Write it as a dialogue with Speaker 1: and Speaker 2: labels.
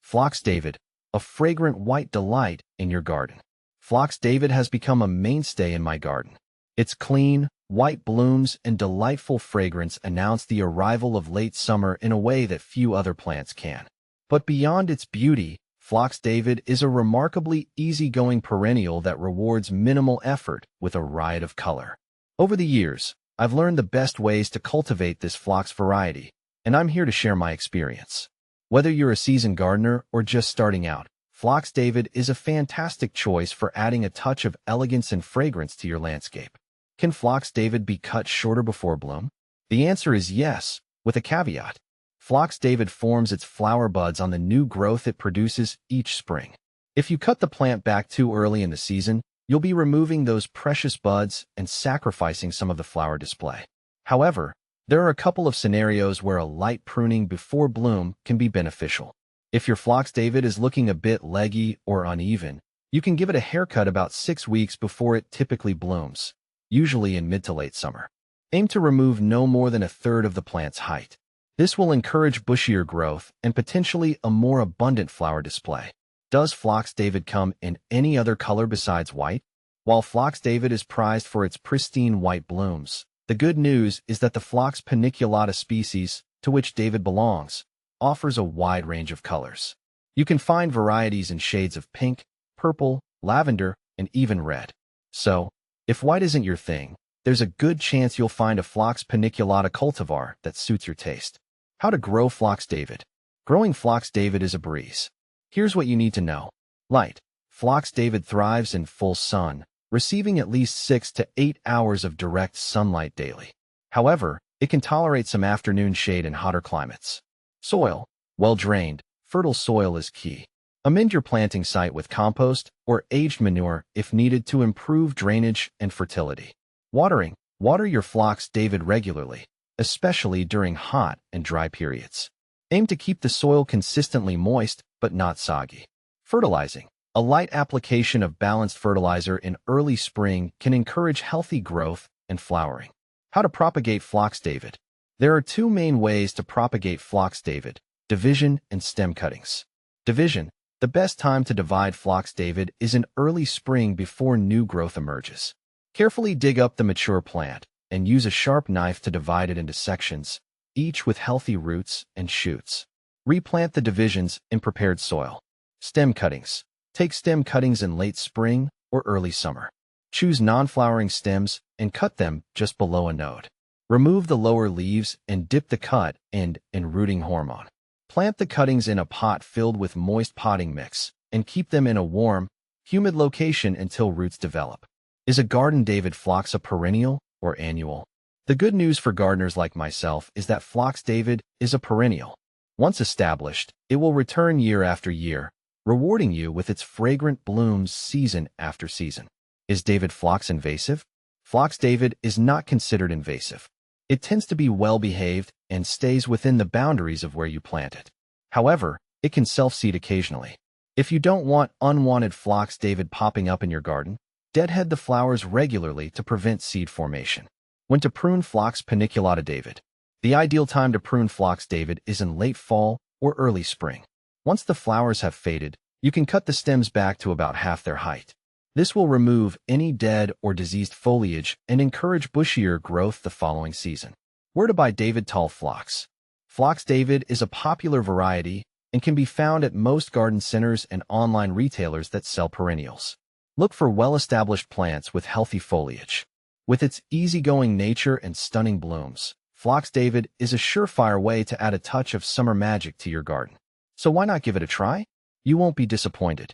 Speaker 1: Phlox David, a fragrant white delight in your garden. Phlox David has become a mainstay in my garden. Its clean, white blooms and delightful fragrance announce the arrival of late summer in a way that few other plants can. But beyond its beauty, Phlox David is a remarkably easygoing perennial that rewards minimal effort with a riot of color. Over the years, I've learned the best ways to cultivate this phlox variety, and I'm here to share my experience. Whether you're a seasoned gardener or just starting out, Phlox David is a fantastic choice for adding a touch of elegance and fragrance to your landscape. Can Phlox David be cut shorter before bloom? The answer is yes, with a caveat. Phlox David forms its flower buds on the new growth it produces each spring. If you cut the plant back too early in the season, you'll be removing those precious buds and sacrificing some of the flower display. However, there are a couple of scenarios where a light pruning before bloom can be beneficial. If your Phlox David is looking a bit leggy or uneven, you can give it a haircut about 6 weeks before it typically blooms, usually in mid to late summer. Aim to remove no more than a third of the plant's height. This will encourage bushier growth and potentially a more abundant flower display. Does Phlox David come in any other color besides white? While Phlox David is prized for its pristine white blooms, the good news is that the Phlox paniculata species, to which David belongs, offers a wide range of colors. You can find varieties in shades of pink, purple, lavender, and even red. So, if white isn't your thing, there's a good chance you'll find a Phlox paniculata cultivar that suits your taste. How to grow Phlox David. Growing Phlox David is a breeze. Here's what you need to know. Light. Phlox David thrives in full sun, receiving at least 6 to 8 hours of direct sunlight daily. However, it can tolerate some afternoon shade in hotter climates. Soil. Well-drained, fertile soil is key. Amend your planting site with compost or aged manure if needed to improve drainage and fertility. Watering. Water your Phlox David regularly, especially during hot and dry periods. Aim to keep the soil consistently moist but not soggy. Fertilizing. A light application of balanced fertilizer in early spring can encourage healthy growth and flowering. How to propagate Phlox David. There are 2 main ways to propagate Phlox David: division and stem cuttings. Division. The best time to divide Phlox David is in early spring before new growth emerges. Carefully dig up the mature plant and use a sharp knife to divide it into sections, each with healthy roots and shoots. Replant the divisions in prepared soil. Stem cuttings. Take stem cuttings in late spring or early summer. Choose non-flowering stems and cut them just below a node. Remove the lower leaves and dip the cut end in rooting hormone. Plant the cuttings in a pot filled with moist potting mix and keep them in a warm, humid location until roots develop. Is a garden David Phlox a perennial or annual? The good news for gardeners like myself is that Phlox David is a perennial. Once established, it will return year after year, rewarding you with its fragrant blooms season after season. Is David Phlox invasive? Phlox David is not considered invasive. It tends to be well-behaved and stays within the boundaries of where you plant it. However, it can self-seed occasionally. If you don't want unwanted Phlox David popping up in your garden, deadhead the flowers regularly to prevent seed formation. When to prune Phlox paniculata David. The ideal time to prune Phlox David is in late fall or early spring. Once the flowers have faded, you can cut the stems back to about half their height. This will remove any dead or diseased foliage and encourage bushier growth the following season. Where to buy David Tall Phlox? Phlox David is a popular variety and can be found at most garden centers and online retailers that sell perennials. Look for well-established plants with healthy foliage. With its easygoing nature and stunning blooms, Phlox David is a surefire way to add a touch of summer magic to your garden. So why not give it a try? You won't be disappointed.